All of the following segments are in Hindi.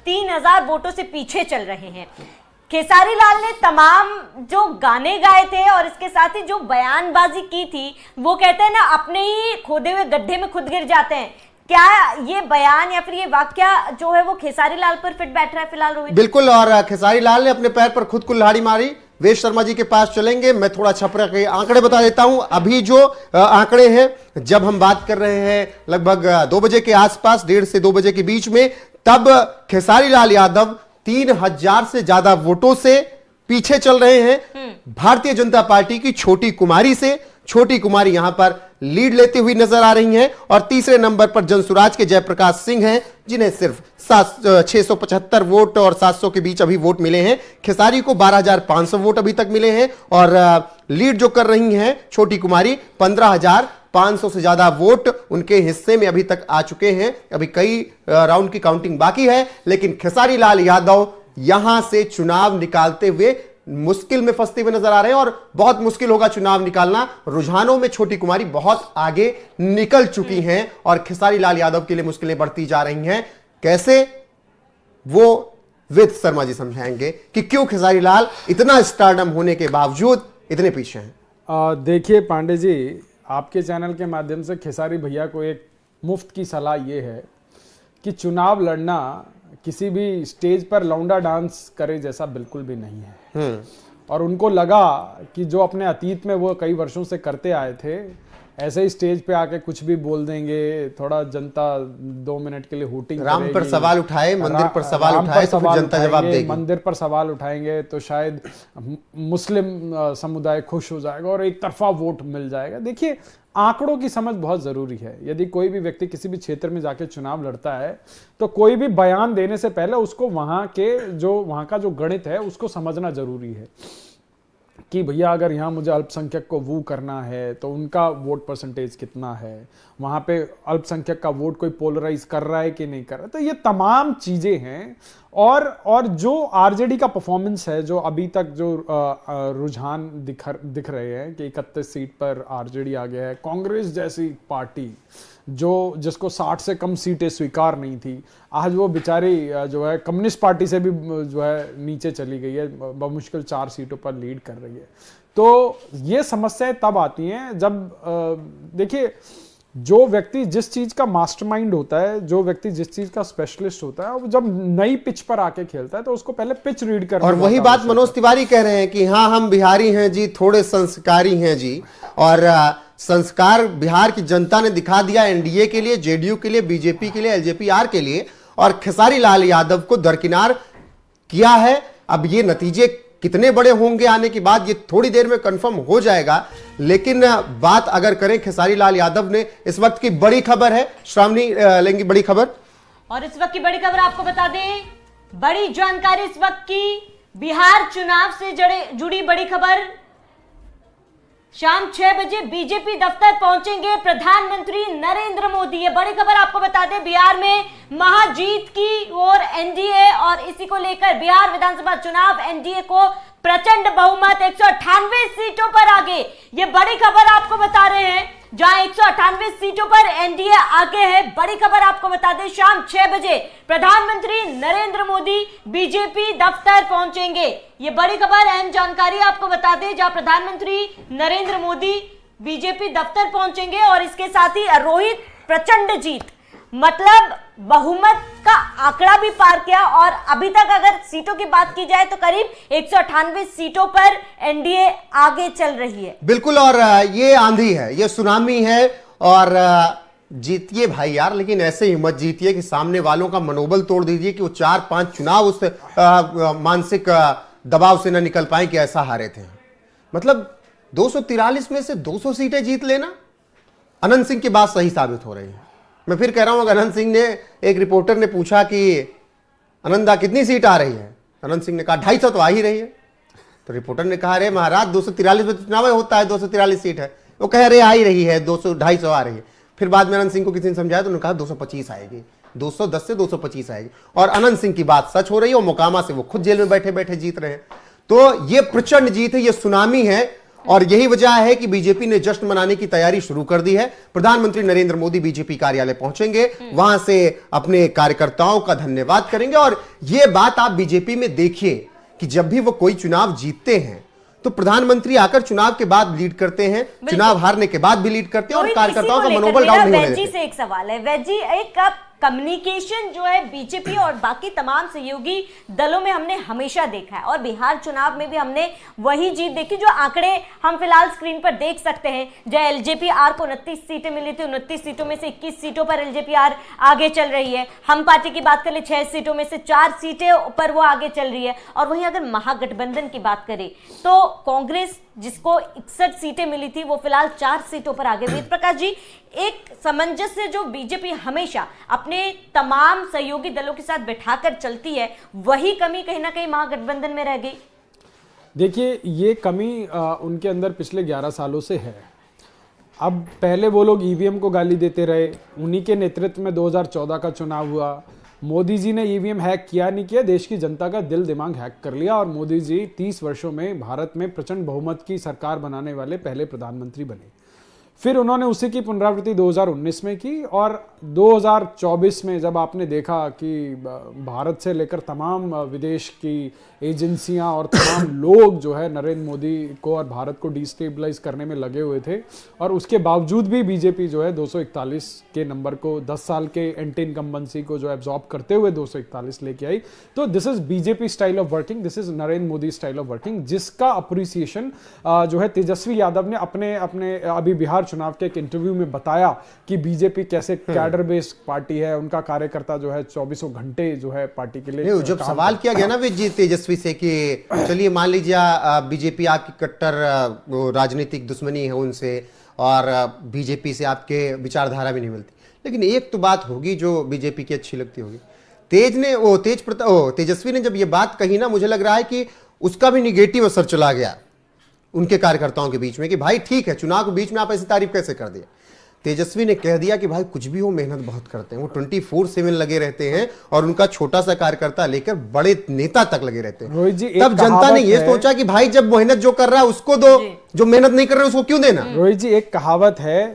3000 वोटों से पीछे चल रहे हैं। खेसारी लाल ने तमाम जो गाने गाए थे और इसके साथ ही जो बयानबाजी की थी, वो कहते हैं ना अपने ही खोदे हुए गड्ढे में खुद गिर जाते हैं। क्या ये बयान या फिर ये वाक्य जो है वो खेसारी लाल पर फिट बैठ रहा है फिलहाल रोहित? बिल्कुल, और खेसारी लाल ने अपने पैर पर खुद कुल्हाड़ी मारी। वेद शर्मा जी के पास चलेंगे, मैं थोड़ा छपरा के आंकड़े बता देता हूं। अभी जो आंकड़े हैं, जब हम बात कर रहे हैं लगभग 2 बजे के आसपास, 1:30 से 2 बजे के बीच में, तब खेसारी लाल यादव 3000 से ज्यादा वोटों से पीछे चल रहे हैं भारतीय जनता पार्टी की छोटी कुमारी से। छोटी कुमारी यहां पर लीड लेती हुई नजर आ रही हैं और तीसरे नंबर पर जनसुराज के जयप्रकाश सिंह हैं, जिन्हें सिर्फ 675 वोट और 700 के बीच अभी वोट मिले हैं। खेसारी को 12500 वोट अभी तक मिले हैं और लीड जो कर रही हैं छोटी कुमारी, 15500 से ज्यादा वोट उनके हिस्से में अभी तक आ चुके हैं। अभी कई राउंड की काउंटिंग बाकी है, लेकिन खेसारी लाल यादव यहां से चुनाव निकालते हुए मुश्किल में फंसते हुए नजर आ रहे हैं और बहुत मुश्किल होगा चुनाव निकालना। रुझानों में छोटी कुमारी बहुत आगे निकल चुकी हैं और खेसारी लाल यादव के लिए मुश्किलें बढ़ती जा रही हैं। कैसे, वो वेद शर्मा जी समझाएंगे कि क्यों खेसारी लाल इतना स्टारडम होने के बावजूद इतने पीछे हैं। देखिए पांडे जी, आपके चैनल के माध्यम से खेसारी भैया को एक मुफ्त की सलाह ये है कि चुनाव लड़ना किसी भी स्टेज पर लौंडा डांस करे जैसा बिल्कुल भी नहीं है। और उनको लगा कि जो अपने अतीत में वो कई वर्षों से करते आए थे, ऐसे ही स्टेज पे आके कुछ भी बोल देंगे, थोड़ा जनता 2 मिनट के लिए हूटिंग राम पर सवाल उठाए, मंदिर पर सवाल उठाए तो फिर जनता जवाब देगी। मंदिर पर सवाल उठाएंगे तो शायद मुस्लिम समुदाय खुश हो जाएगा और एक तरफा वोट मिल जाएगा। देखिए, आंकड़ों की समझ बहुत जरूरी है। यदि कोई भी व्यक्ति किसी भी क्षेत्र में जाके चुनाव लड़ता है तो कोई भी बयान देने से पहले उसको वहां का जो गणित है उसको समझना जरूरी है कि भैया अगर यहाँ मुझे अल्पसंख्यक को वू करना है तो उनका वोट परसेंटेज कितना है, वहाँ पे अल्पसंख्यक का वोट कोई पोलराइज कर रहा है कि नहीं कर रहा है। तो ये तमाम चीज़ें हैं और जो आरजेडी का परफॉर्मेंस है, जो अभी तक जो रुझान दिख रहे हैं कि 31 सीट पर आरजेडी आ गया है। कांग्रेस जैसी पार्टी जिसको 60 से कम सीटें स्वीकार नहीं थी, आज वो बेचारी जो है कम्युनिस्ट पार्टी से भी जो है नीचे चली गई है, बमुश्किल 4 सीटों पर लीड कर रही है। तो ये समस्याएं तब आती हैं जब देखिए, जो व्यक्ति जिस चीज का मास्टरमाइंड होता है, जो व्यक्ति जिस चीज का स्पेशलिस्ट होता है, वो जब नई पिच पर आके खेलता है तो उसको पहले पिच रीड करना। और वही बात मनोज तिवारी कह रहे हैं कि हाँ, हम बिहारी हैं जी, थोड़े संस्कारी हैं जी, और संस्कार बिहार की जनता ने दिखा दिया एनडीए के लिए, जेडीयू के लिए, बीजेपी के लिए, एलजेपी-आर के लिए, और खेसारी लाल यादव को दरकिनार किया है। अब ये नतीजे कितने बड़े होंगे आने के बाद, ये थोड़ी देर में कंफर्म हो जाएगा। लेकिन बात अगर करें खेसारी लाल यादव ने, इस वक्त की बड़ी खबर है, श्रावणी लेंगी बड़ी खबर। और इस वक्त की बड़ी खबर आपको बता दें, बड़ी जानकारी इस वक्त की, बिहार चुनाव से जुड़ी बड़ी खबर। शाम 6 बजे बीजेपी दफ्तर पहुंचेंगे प्रधानमंत्री नरेंद्र मोदी। ये बड़ी खबर आपको बता दें, बिहार में महाजीत की ओर एनडीए, और इसी को लेकर बिहार विधानसभा चुनाव एनडीए को प्रचंड बहुमत, 198 सीटों पर आगे। ये बड़ी खबर आपको बता रहे हैं, जहां 198 सीटों पर एनडीए आगे है। बड़ी खबर आपको बता दें, शाम 6 बजे प्रधानमंत्री नरेंद्र मोदी बीजेपी दफ्तर पहुंचेंगे। ये बड़ी खबर, अहम जानकारी आपको बता दें, जहां प्रधानमंत्री नरेंद्र मोदी बीजेपी दफ्तर पहुंचेंगे और इसके साथ ही रोहित प्रचंड जीत, मतलब बहुमत का आंकड़ा भी पार किया। और अभी तक अगर सीटों की बात की जाए तो करीब 198 सीटों पर एनडीए आगे चल रही है। बिल्कुल, और ये आंधी है, ये सुनामी है, और जीतिए भाई यार, लेकिन ऐसे ही मत जीतिए कि सामने वालों का मनोबल तोड़ दीजिए कि वो 4-5 चुनाव उस मानसिक दबाव से न निकल पाए कि ऐसा हारे थे। मतलब 243 में से 200 सीटें जीत लेना, अनंत सिंह की बात सही साबित हो रही है। मैं फिर कह रहा हूं, अनंत सिंह ने, एक रिपोर्टर ने पूछा कि अनंदा कितनी सीट आ रही है, अनंत सिंह ने कहा 250 तो आ ही रही है। तो रिपोर्टर ने कहा, अरे महाराज 243 में चुनाव होता है, 243 सीट है। वो कह रहे आ ही रही है, 200-250 आ रही है। फिर बाद में अनंत सिंह को किसी ने समझाया तो उन्होंने कहा 225 आएगी, 210 से 225 आएगी। और अनंत सिंह की बात सच हो रही है, और मोकामा से वो खुद जेल में बैठे बैठे जीत रहे हैं। तो ये प्रचंड जीत है, ये सुनामी है। और यही वजह है कि बीजेपी ने जश्न मनाने की तैयारी शुरू कर दी है। प्रधानमंत्री नरेंद्र मोदी बीजेपी कार्यालय पहुंचेंगे, वहां से अपने कार्यकर्ताओं का धन्यवाद करेंगे। और यह बात आप बीजेपी में देखिए कि जब भी वो कोई चुनाव जीतते हैं तो प्रधानमंत्री आकर चुनाव के बाद लीड करते हैं, चुनाव हारने के बाद भी लीड करते हैं और कार्यकर्ताओं का मनोबल डाउन नहीं होने देते। वैजी से एक सवाल है, वैजी, एक कम्युनिकेशन जो है बीजेपी और बाकी तमाम सहयोगी दलों में हमने हमेशा देखा है, और बिहार चुनाव में भी हमने वही जीत देखी जो आंकड़े हम फिलहाल स्क्रीन पर देख सकते हैं। जो एलजेपी आर को 29 सीटें मिली थी, 29 सीटों में से 21 सीटों पर एलजेपी आर आगे चल रही है। हम पार्टी की बात करें 6 सीटों में से 4 सीटें पर वो आगे चल रही है। और वहीं अगर महागठबंधन की बात करें तो कांग्रेस जिसको 61 सीटें मिली थी वो फिलहाल 4 सीटों पर आगे। वेद प्रकाश जी, एक सामंजस्य जो बीजेपी हमेशा अपने तमाम सहयोगी दलों के साथ बैठाकर चलती है, वही कमी कहीं ना कहीं महागठबंधन में रह गई। देखिए, ये कमी उनके अंदर पिछले 11 सालों से है। अब पहले वो लोग ईवीएम को गाली देते रहे, उन्हीं के नेतृत्व में 2014 का चुनाव हुआ। मोदी जी ने ईवीएम हैक किया नहीं किया, देश की जनता का दिल दिमाग हैक कर लिया और मोदी जी 30 वर्षों में भारत में प्रचंड बहुमत की सरकार बनाने वाले पहले प्रधानमंत्री बने। फिर उन्होंने उसी की पुनरावृत्ति 2019 में की और 2024 में जब आपने देखा कि भारत से लेकर तमाम विदेश की एजेंसियां और तमाम लोग जो है नरेंद्र मोदी को और भारत को डिस्टेबलाइज करने में लगे हुए थे, और उसके बावजूद भी बीजेपी जो है 241 के नंबर को 10 साल के एंटी इनकम्बेंसी को जो एब्जॉर्ब करते हुए 241 लेके आई। तो this is BJP style of working, this is Narendra Modi style of working, जिसका अप्रिसिएशन जो है तेजस्वी यादव ने अपने अपने अभी बिहार चुनाव के एक इंटरव्यू में बताया कि बीजेपी कैसे कैडर बेस्ड पार्टी है, उनका कार्यकर्ता जो है 24 घंटे जो है पार्टी के लिए। जब सवाल किया गया ना तेजस्वी से कि चलिए मान लीजिए बीजेपी आपकी कट्टर राजनीतिक दुश्मनी है उनसे और बीजेपी से आपके विचारधारा भी नहीं मिलती, लेकिन एक तो बात होगी जो बीजेपी की अच्छी लगती होगी। तेजस्वी ने जब ये बात कही ना, मुझे लग रहा है कि उसका भी निगेटिव असर चला गया उनके कार्यकर्ताओं के बीच में कि भाई ठीक है, चुनाव के बीच में आप ऐसी तारीफ कैसे कर दिया। तेजस्वी ने कह दिया कि भाई कुछ भी हो, मेहनत बहुत करते हैं, वो 24/7 लगे रहते हैं और उनका छोटा सा कार्यकर्ता लेकर बड़े नेता तक लगे रहते हैं। रोहित जी, तब जनता ने ये सोचा कि भाई जब मेहनत जो कर रहा है उसको दो, जो मेहनत नहीं कर रहा है उसको क्यों देना। रोहित जी, एक कहावत है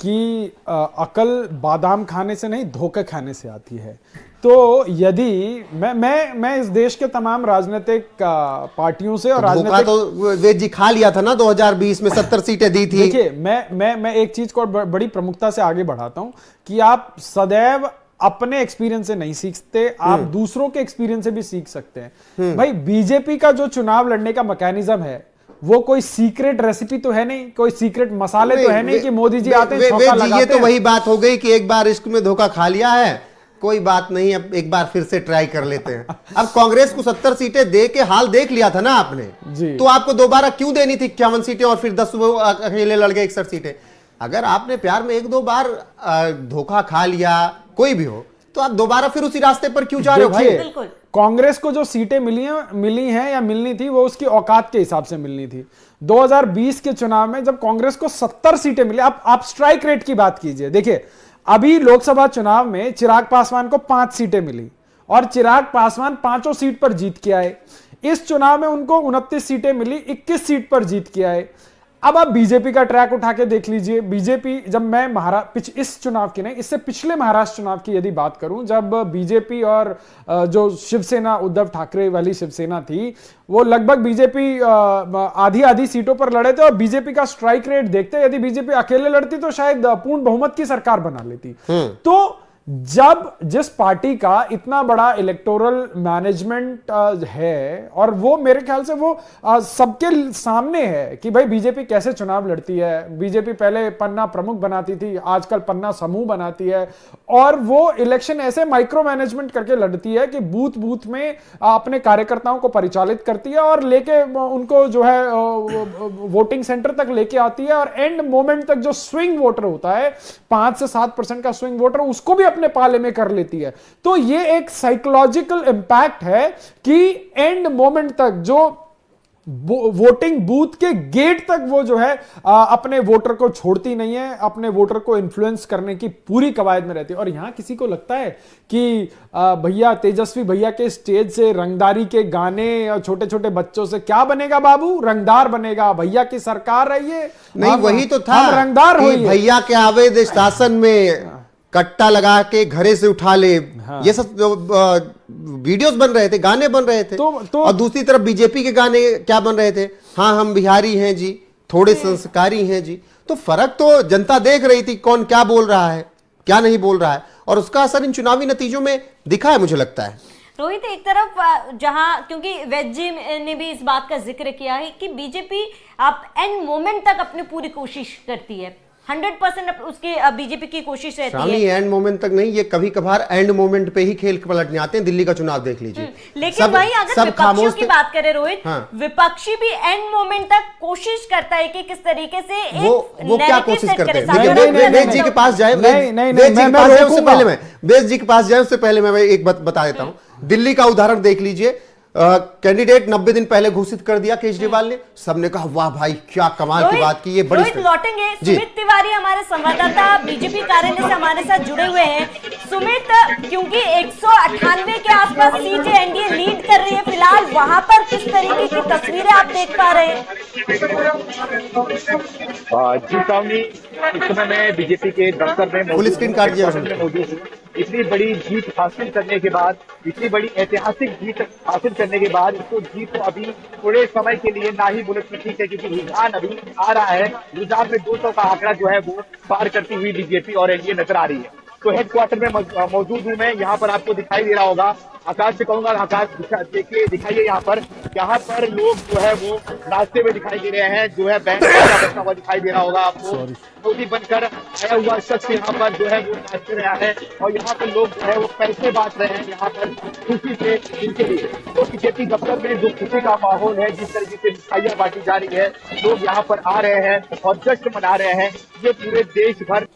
कि अकल बादाम खाने से नहीं धोखे खाने से आती है। तो यदि मैं इस देश के तमाम राजनीतिक पार्टियों से और राजनीतिक तो वेद जी खा लिया था ना 2020 में 70 सीटें दी थी। देखिए, मैं एक चीज को बड़ी प्रमुखता से आगे बढ़ाता हूं कि आप सदैव अपने एक्सपीरियंस से नहीं सीखते, आप दूसरों के एक्सपीरियंस से भी सीख सकते हैं। भाई, बीजेपी का जो चुनाव लड़ने का मैकेनिज्म है वो कोई सीक्रेट रेसिपी तो है नहीं, कोई सीक्रेट मसाले तो है नहीं कि मोदी जी आते हैं छौंका लगाते हैं। ये तो वही बात हो गई कि एक बार इश्क में धोखा खा लिया है, कोई बात नहीं, अब एक बार फिर से ट्राई कर लेते हैं। अब कांग्रेस को 70 सीटें दे के हाल देख लिया था ना आपने जी। तो आपको दोबारा क्यों देनी थी 51 सीटें और फिर 10 अकेले लड़ गए 61 सीटें। अगर आपने प्यार में 1-2 बार धोखा खा लिया, कोई भी हो, तो आप दोबारा फिर उसी रास्ते पर क्यों जा रहे हो भाई। कांग्रेस को जो सीटें मिली हैं या मिलनी थी वो उसकी औकात के हिसाब से मिलनी थी। 2020 के चुनाव में जब कांग्रेस को 70 सीटें मिली, आप स्ट्राइक रेट की बात कीजिए। देखिए, अभी लोकसभा चुनाव में चिराग पासवान को 5 सीटें मिली और चिराग पासवान 5 सीट पर जीत के आए। इस चुनाव में उनको 29 सीटें मिली, 21 सीट पर जीत के आए। अब आप बीजेपी का ट्रैक उठा के देख लीजिए। बीजेपी, जब मैं इस चुनाव की नहीं, इससे पिछले महाराष्ट्र चुनाव की यदि बात करूं, जब बीजेपी और जो शिवसेना, उद्धव ठाकरे वाली शिवसेना थी, वो लगभग बीजेपी आधी आधी सीटों पर लड़े थे और बीजेपी का स्ट्राइक रेट देखते यदि बीजेपी अकेले लड़ती तो शायद पूर्ण बहुमत की सरकार बना लेती। तो जब जिस पार्टी का इतना बड़ा इलेक्टोरल मैनेजमेंट है और वो मेरे ख्याल से वो सबके सामने है कि भाई बीजेपी कैसे चुनाव लड़ती है। बीजेपी पहले पन्ना प्रमुख बनाती थी, आजकल पन्ना समूह बनाती है और वो इलेक्शन ऐसे माइक्रो मैनेजमेंट करके लड़ती है कि बूथ बूथ में अपने कार्यकर्ताओं को परिचालित करती है और लेके उनको जो है वोटिंग सेंटर तक लेके आती है और एंड मोमेंट तक जो स्विंग वोटर होता है 5 से 7% का स्विंग वोटर, उसको भी अपने पाले में कर लेती है। तो ये एक साइकोलॉजिकल इंपैक्ट है कि एंड मोमेंट तक जो वोटिंग बूथ के गेट तक वो जो है अपने वोटर को छोड़ती नहीं है, अपने वोटर को इन्फ्लुएंस करने की पूरी कवायद में रहती है। और यहां किसी को लगता है कि भैया तेजस्वी भैया के स्टेज से रंगदारी के गाने और छोटे छोटे बच्चों से क्या बनेगा बाबू, रंगदार बनेगा, भैया की सरकार है ये। नहीं, वही तो था, रंगदार हो भैया के आवेद शासन में कट्टा लगा के घरे से उठा ले, ये सब वीडियोस बन रहे थे, गाने बन रहे थे। और दूसरी तरफ बीजेपी के गाने क्या बन रहे थे, हाँ हम बिहारी हैं जी, थोड़े संस्कारी हैं जी। तो फर्क तो जनता देख रही थी, कौन क्या बोल रहा है क्या नहीं बोल रहा है, और उसका असर इन चुनावी नतीजों में दिखा है मुझे लगता है। रोहित, एक तरफ जहां, क्योंकि वेद जी ने भी इस बात का जिक्र किया है कि बीजेपी आप एंड मोमेंट तक अपनी पूरी कोशिश करती है, 100% उसकी बीजेपी की कोशिश रहती है। एंड मोमेंट तक नहीं, ये कभी कभार एंड मोमेंट पे ही खेल पलटने आते हैं। दिल्ली का चुनाव देख लीजिए। लेकिन वही अगर विपक्षियों की बात करें रोहित, विपक्षी भी एंड मोमेंट तक कोशिश करता है कि किस तरीके से वो क्या कोशिश करते हैं। वेद जी के पास जाए, वेद जी के पास जाए उससे पहले मैं एक बात बता देता हूँ। दिल्ली का उदाहरण देख लीजिए, कैंडिडेट 90 दिन पहले घोषित कर दिया केजरीवाल ने, सबने कहा वाह भाई क्या कमाल की बात की, ये बड़ी। लौटेंगे सुमित तिवारी, हमारे संवाददाता बीजेपी कार्यालय से हमारे साथ जुड़े हुए हैं। सुमित, क्योंकि 198 के आसपास सीटें एनडीए लीड कर रही है फिलहाल, वहां पर किस तरीके की तस्वीरें आप देख पा रहे हैं? जी सावनी, इस समय मैं बीजेपी के दफ्तर में फुल स्क्रीन काट दिया मौजूद हूँ। इतनी बड़ी जीत हासिल करने के बाद, इतनी बड़ी ऐतिहासिक जीत हासिल करने के बाद इसको जीत को अभी थोड़े समय के लिए ना ही बुलेट ठीक है, क्योंकि रुझान अभी आ रहा है। रुझान में 200 का आंकड़ा जो है वो पार करती हुई बीजेपी और एनडीए नजर आ रही है। तो हेडक्वार्टर में मौजूद हूँ मैं, यहाँ पर आपको दिखाई दे रहा होगा। आकाश से कहूंगा, आकाश देखिए, दिखाइए यहाँ पर लोग जो है वो नाचते हुए दिखाई दे रहे हैं, जो है बैंड बजता हुआ दिखाई दे रहा होगा आपको। मोदी बनकर आया हुआ शख्स यहाँ पर जो है वो नाचते रहा है, और यहाँ पर लोग जो है वो पैसे बांट रहे हैं यहाँ पर खुशी से इनके लिए। तो बीजेपी दफ्तर में जो खुशी का माहौल है, जिस तरीके से मिठाइयाँ बांटी जा रही है, लोग यहाँ पर आ रहे हैं और जश्न मना रहे हैं। ये पूरे देश भर